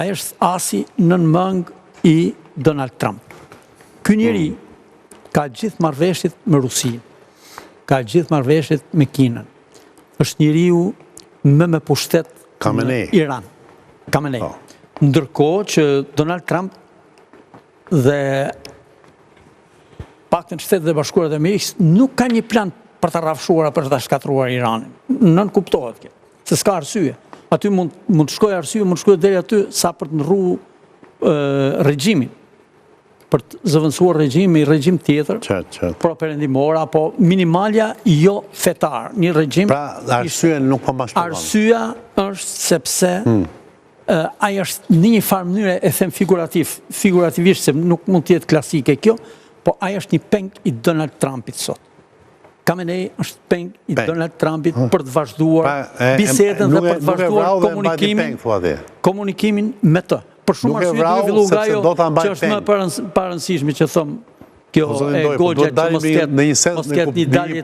Ai është asi nën mëng i Donald Trump. Ky njeri ka gjithë marrëveshjet me Rusinë, ka gjithë marrëveshjet me Kinën. Është njeriu me pushtet në Iran. Khamenei. Ndërkohë që Donald Trump dhe paktën Shtetet e Bashkuara të Amerikës nuk ka një plan për të rrafshuar për të shkatruar Iranin. Nën kuptohet kjo, se s'ka arsye. Aty mund të shkojë arsye, mund të shkojë deri aty sa për të ndrru regjimin, për të zëvendësuar regjim tjetër, pro-perëndimor apo minimalja jo fetar, një regjim. Pra arsyeja nuk po ma shpjegon. Arsyeja është sepse ai është në një farë mënyrë e them figurativisht, se nuk mund të jetë klasike kjo, po ai është një peng i Donald Trumpit sot. Khamenei është peng i Donald Trumpit për të vazhduar bisedën dhe për të vazhduar komunikimin me të. Për shumë arsye duhet fillu nga ajo që është më e rëndësishme që thëm kjo e Goxha që mos ketë një dalje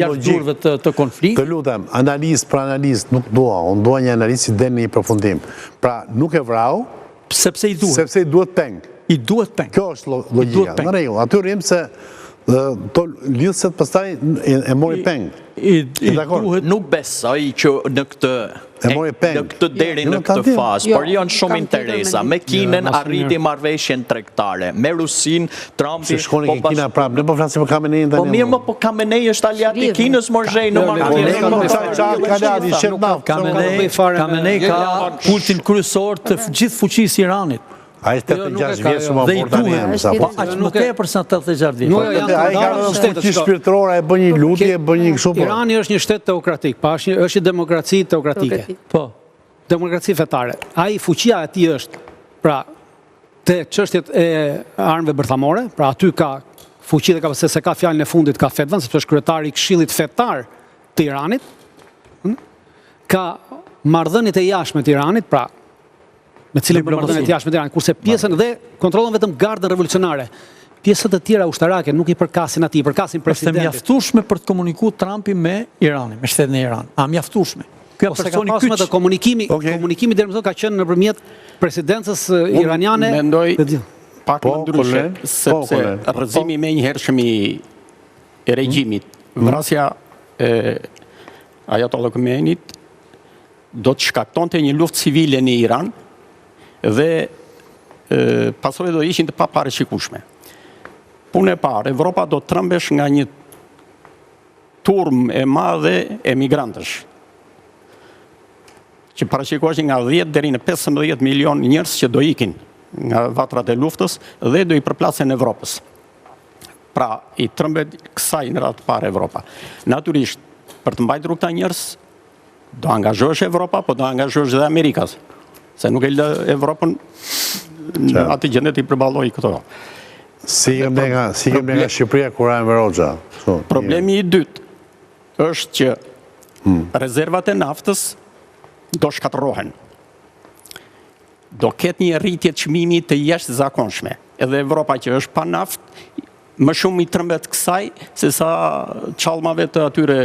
jashtë të konflikt. Të lutem, analizë për analizë nuk dua, unë dua një analizë që del në një përfundim. Pra nuk e vrau, sepse i duhet. Sepse i duhet peng. I duhet peng. Kjo është logjika. Në rregull, aty rrim se lidhset pastaj e mori peng. Nuk besoj që në këtë deri në këtë fazë, por janë shumë interesa. Me Kinën arriti marrëveshjen tregtare, me Rusinë Trumpi. Si shkoni ke Kina prapë, ne po flasim për Khamenei tani. Po mirë, po Khamenei është aliat i Kinës, morzhej në Khamenei ka kultin kryesor të gjithë fuqisë Iranit. A është 86 vjeç më fort tani. Po aq më tepër se 86 vjeç. Ai ka fuqi shpirtërore, e bën një lutje, e bën një kështu. Irani është një shtet teokratik, pa është një demokraci teokratike. Po. Demokraci fetare. Ai fuqia e tij është pra te çështjet e armëve bërthamore, pra aty ka fuqi dhe kapasitet, se ka fjalën e fundit, ka fetvan, sepse është kryetari i Këshillit Fetar të Iranit. Ka marrëdhëniet e jashtme të Iranit, pra me cilën marrëdhëniet e jashtme të Iranit, kurse pjesën dhe kontrollon vetëm gardën revolucionare. Pjesët e tjera ushtarake nuk i përkasin atij, i përkasin presidentit. Është mjaftueshme për të komunikuar Trumpi me Iranin, me shtetin e Iran. A mjaftueshme? Ky është personi kyç. Komunikimi deri më sot ka qenë nëpërmjet presidencës iraniane. Mendoj pak më ndryshe, sepse rrëzimi menjëhershëm i regjimit, vrasja e Ayatollah Khomeinit do të shkaktonte një luftë civile në Iran dhe pasojat do ishin të paparashikueshme. Punë e parë, Evropa do të trëmbesh nga një turm e madhe emigrantësh, që parashikoheshin nga 10 deri në 15 milion njerëz që do ikin nga vatrat e luftës dhe do i përplasen Evropës. Pra, i trëmbet kësaj në radhë të parë Evropa. Natyrisht, për të mbajtur këta njerëz, do angazhohesh Evropa, po do angazhohesh dhe Amerikas, se nuk e lë Evropën në atë gjendje të i përballojë këto. Si kemi nga Shqipëria kur Enver Hoxha. Problemi i dytë është që rezervat e naftës do shkatërrohen. Do ketë një rritje çmimi të jashtëzakonshme. Edhe Evropa që është pa naftë, më shumë i trembet kësaj se sa çallmave të atyre.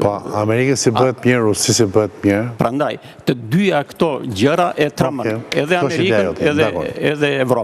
Po, Amerika si bëhet mirë, Rusi si bëhet mirë. Prandaj, të dyja këto gjëra e tremën, edhe Amerikën edhe Evropën.